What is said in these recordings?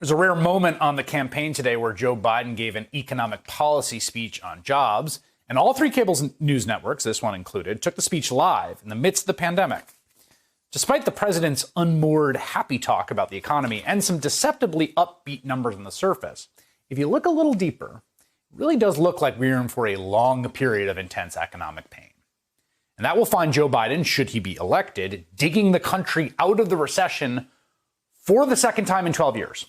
There's a rare moment on the campaign today where Joe Biden gave an economic policy speech on jobs, and all three cable news networks, this one included, took the speech live in the midst of the pandemic. Despite the president's unmoored happy talk about the economy and some deceptively upbeat numbers on the surface, if you look a little deeper, it really does look like we're in for a long period of intense economic pain. And that will find Joe Biden, should he be elected, digging the country out of the recession for the second time in 12 years.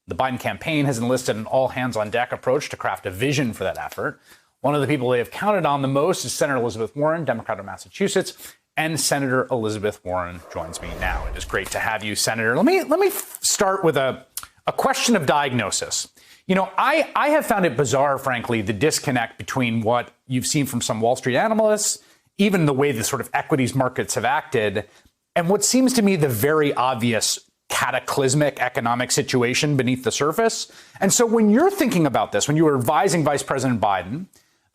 The Biden campaign has enlisted an all-hands-on-deck approach to craft a vision for that effort. One of the people they have counted on the most is Senator Elizabeth Warren, Democrat of Massachusetts, and Senator Elizabeth Warren joins me now. It is great to have you, Senator. Let me start with a question of diagnosis. You know, I have found it bizarre, frankly, the disconnect between what you've seen from some Wall Street analysts, even the way the sort of equities markets have acted, and what seems to me the very obvious cataclysmic economic situation beneath the surface. And so when you're thinking about this, when you were advising Vice President Biden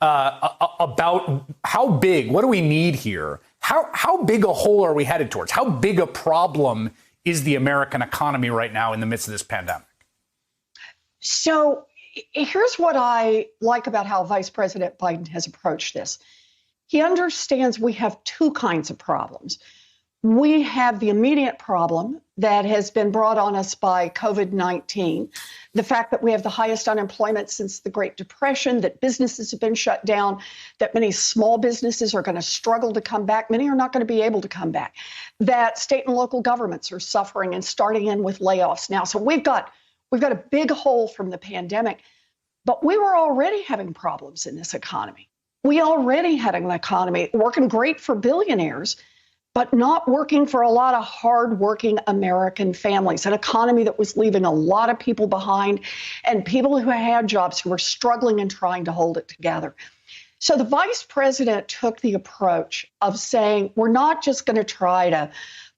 about how big, what do we need here? How big a hole are we headed towards? How big a problem is the American economy right now in the midst of this pandemic? So here's what I like about how Vice President Biden has approached this. He understands we have two kinds of problems. We have the immediate problem that has been brought on us by COVID-19, the fact that we have the highest unemployment since the Great Depression, that businesses have been shut down, that many small businesses are going to struggle to come back. Many are not going to be able to come back, that state and local governments are suffering and starting in with layoffs now. So we've got a big hole from the pandemic, but we were already having problems in this economy. We already had an economy working great for billionaires, but not working for a lot of hardworking American families, an economy that was leaving a lot of people behind and people who had jobs who were struggling and trying to hold it together. So the vice president took the approach of saying, we're not just going to try to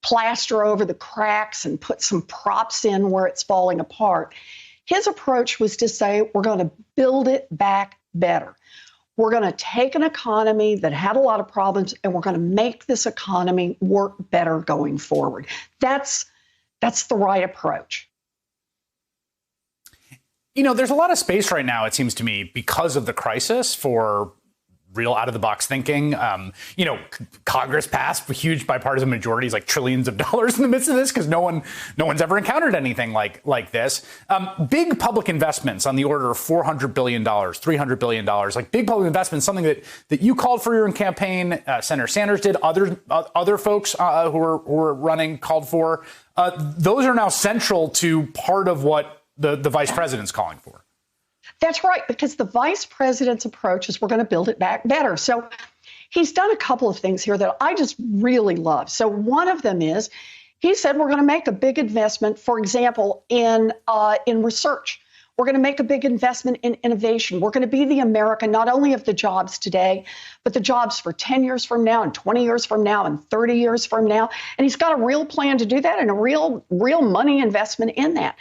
plaster over the cracks and put some props in where it's falling apart. His approach was to say, we're going to build it back better. We're going to take an economy that had a lot of problems and we're going to make this economy work better going forward. That's the right approach. You know, there's a lot of space right now, it seems to me, because of the crisis for real out-of-the-box thinking. Congress passed huge bipartisan majorities, like trillions of dollars in the midst of this, because no one's ever encountered anything like this. Big public investments on the order of $400 billion, $300 billion, like big public investments, something that you called for your campaign, Senator Sanders did, other folks who were running called for. Those are now central to part of what the vice president's calling for. That's right, because the vice president's approach is we're going to build it back better. So he's done a couple of things here that I just really love. So one of them is he said we're going to make a big investment, for example, in research. We're going to make a big investment in innovation. We're going to be the America not only of the jobs today, but the jobs for 10 years from now and 20 years from now and 30 years from now. And he's got a real plan to do that and a real money investment in that.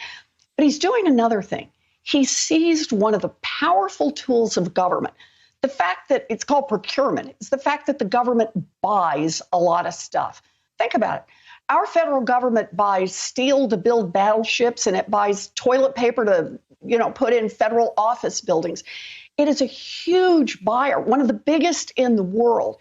But he's doing another thing. He seized one of the powerful tools of government. The fact that it's called procurement is the fact that the government buys a lot of stuff. Think about it. Our federal government buys steel to build battleships and it buys toilet paper to, put in federal office buildings. It is a huge buyer, one of the biggest in the world.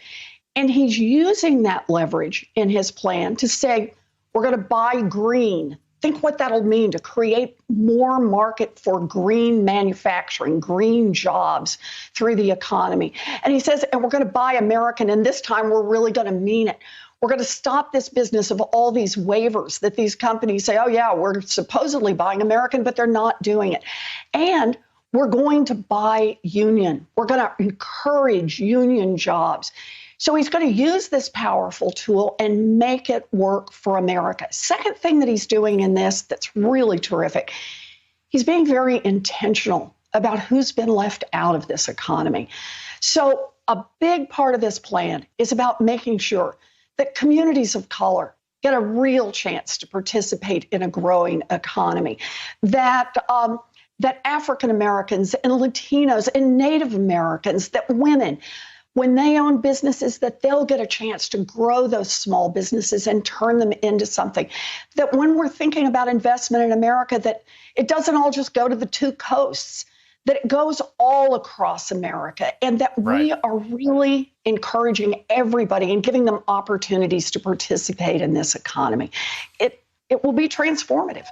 And he's using that leverage in his plan to say, we're going to buy green. Think what that'll mean to create more market for green manufacturing, green jobs through the economy. And he says, and we're going to buy American, and this time we're really going to mean it. We're going to stop this business of all these waivers that these companies say, oh, yeah, we're supposedly buying American, but they're not doing it. And we're going to buy union. We're going to encourage union jobs. So he's going to use this powerful tool and make it work for America. Second thing that he's doing in this that's really terrific, he's being very intentional about who's been left out of this economy. So a big part of this plan is about making sure that communities of color get a real chance to participate in a growing economy, that African Americans and Latinos and Native Americans, that women, when they own businesses, that they'll get a chance to grow those small businesses and turn them into something. That when we're thinking about investment in America, that it doesn't all just go to the two coasts, that it goes all across America, and that we are really encouraging everybody and giving them opportunities to participate in this economy. It will be transformative.